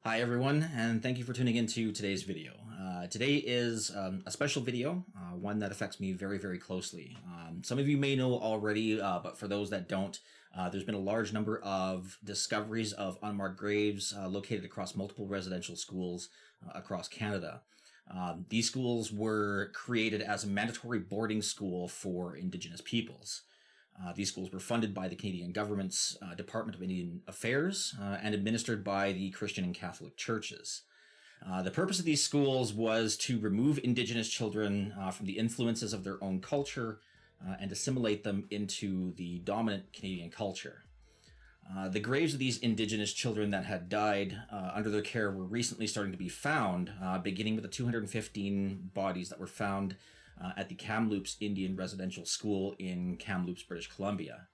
Hi everyone, and thank you for tuning into today's video. Today is a special video, one that affects me very, very closely. Some of you may know already, but for those that don't, there's been a large number of discoveries of unmarked graves located across multiple residential schools across Canada. These schools were created as a mandatory boarding school for Indigenous peoples. These schools were funded by the Canadian government's Department of Indian Affairs and administered by the Christian and Catholic churches. The purpose of these schools was to remove Indigenous children from the influences of their own culture and assimilate them into the dominant Canadian culture. The graves of these Indigenous children that had died under their care were recently starting to be found, beginning with the 215 bodies that were found at the Kamloops Indian Residential School in Kamloops, British Columbia.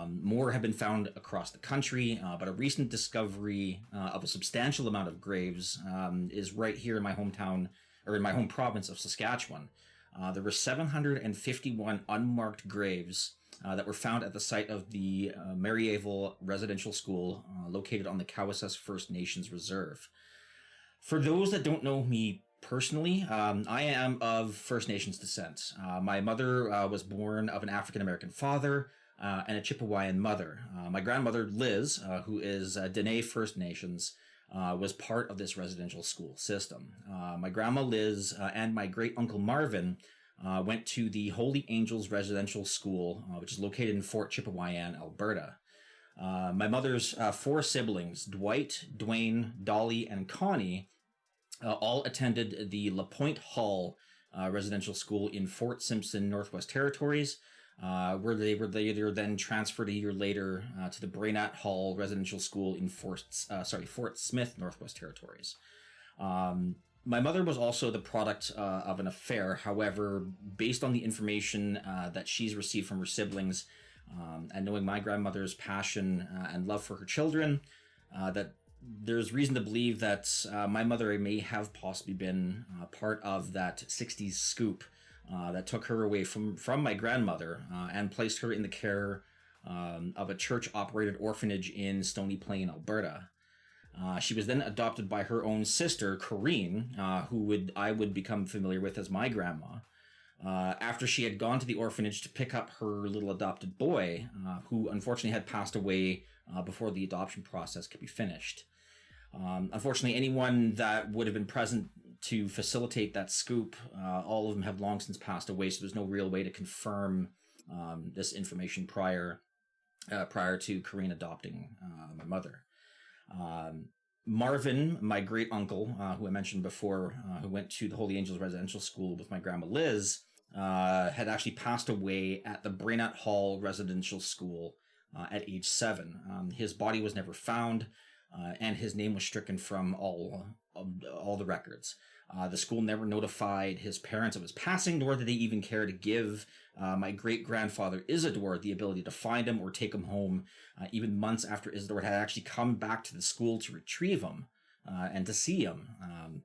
More have been found across the country, but a recent discovery of a substantial amount of graves is right here in my hometown, or in my home province of Saskatchewan. There were 751 unmarked graves that were found at the site of the Maryaville Residential School located on the Cowessess First Nations Reserve. For those that don't know me personally, I am of First Nations descent. My mother was born of an African-American father and a Chippewayan mother. My grandmother, Liz, who is Dene First Nations, was part of this residential school system. My grandma, Liz, and my great-uncle Marvin went to the Holy Angels Residential School, which is located in Fort Chippewayan, Alberta. My mother's four siblings, Dwight, Dwayne, Dolly, and Connie, all attended the LaPointe Hall Residential School in Fort Simpson, Northwest Territories, where they were later then transferred a year later to the Breynat Hall Residential School in Fort Smith, Northwest Territories. My mother was also the product of an affair. However, based on the information that she's received from her siblings, and knowing my grandmother's passion and love for her children, that there's reason to believe that my mother may have possibly been part of that 60s scoop that took her away from my grandmother and placed her in the care of a church-operated orphanage in Stony Plain, Alberta. She was then adopted by her own sister, Corrine, who I would become familiar with as my grandma, after she had gone to the orphanage to pick up her little adopted boy, who unfortunately had passed away before the adoption process could be finished. Unfortunately, anyone that would have been present to facilitate that scoop, all of them have long since passed away, so there's no real way to confirm this information prior to Corrine adopting my mother. Marvin, my great uncle, who I mentioned before, who went to the Holy Angels Residential School with my grandma Liz, had actually passed away at the Breynat Hall Residential School at age 7. His body was never found, and his name was stricken from all the records. The school never notified his parents of his passing, nor did they even care to give my great-grandfather Isidore the ability to find him or take him home, even months after Isidore had actually come back to the school to retrieve him and to see him.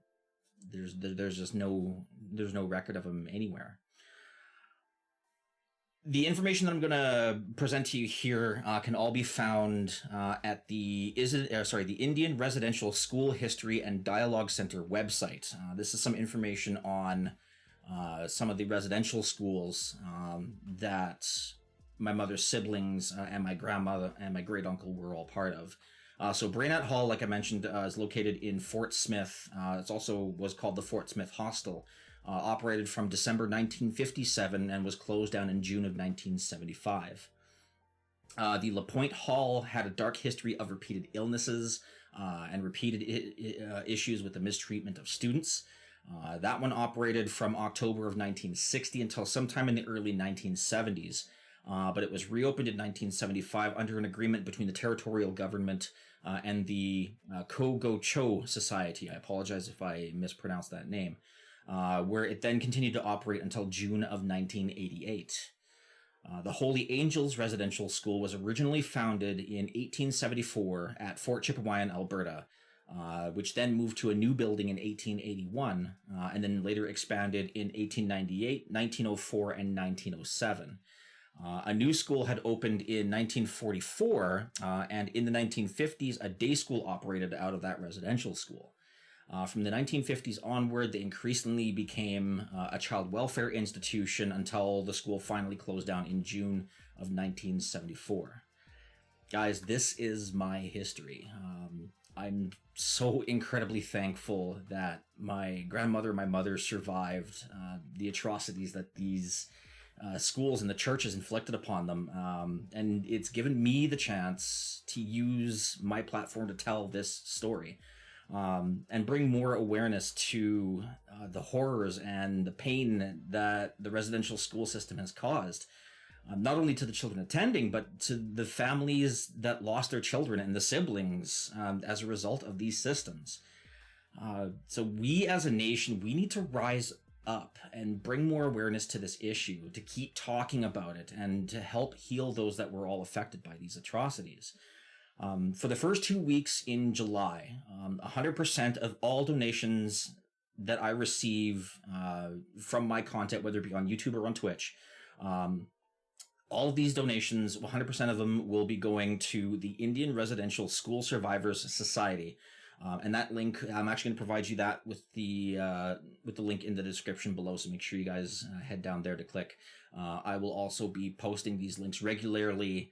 There's just no record of him anywhere. The information that I'm going to present to you here can all be found at the Indian Residential School History and Dialogue Center website. This is some information on some of the residential schools that my mother's siblings and my grandmother and my great uncle were all part of. So Breynat Hall, like I mentioned, is located in Fort Smith. It also was called the Fort Smith Hostel. Operated from December 1957 and was closed down in June of 1975. The LaPointe Hall had a dark history of repeated illnesses and repeated issues with the mistreatment of students. That one operated from October of 1960 until sometime in the early 1970s. But it was reopened in 1975 under an agreement between the territorial government and the Ko-Go-Cho Society. I apologize if I mispronounced that name. Where it then continued to operate until June of 1988. The Holy Angels Residential School was originally founded in 1874 at Fort Chippewayan, Alberta, which then moved to a new building in 1881, and then later expanded in 1898, 1904, and 1907. A new school had opened in 1944, and in the 1950s, a day school operated out of that residential school. From the 1950s onward, they increasingly became a child welfare institution until the school finally closed down in June of 1974. Guys, this is my history. I'm so incredibly thankful that my grandmother, my mother survived the atrocities that these schools and the churches inflicted upon them. And it's given me the chance to use my platform to tell this story. And bring more awareness to the horrors and the pain that the residential school system has caused, not only to the children attending, but to the families that lost their children and the siblings as a result of these systems. So we as a nation, we need to rise up and bring more awareness to this issue, to keep talking about it, and to help heal those that were all affected by these atrocities. For the first 2 weeks in July, 100% of all donations that I receive from my content, whether it be on YouTube or on Twitch, all of these donations, 100% of them will be going to the Indian Residential School Survivors Society. And that link, I'm actually going to provide you that with the link in the description below, so make sure you guys head down there to click. I will also be posting these links regularly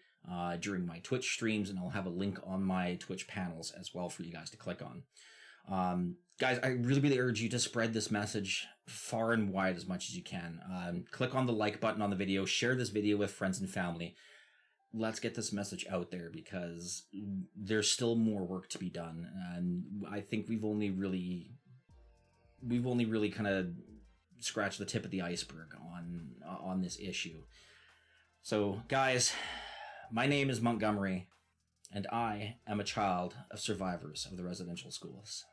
during my Twitch streams, and I'll have a link on my Twitch panels as well for you guys to click on. Guys, I really urge you to spread this message far and wide as much as you can. Click on the like button on the video, share this video with friends and family. Let's get this message out there, because there's still more work to be done, and I think we've only really kind of scratched the tip of the iceberg on this issue. So, guys, my name is Montgomery, and I am a child of survivors of the residential schools.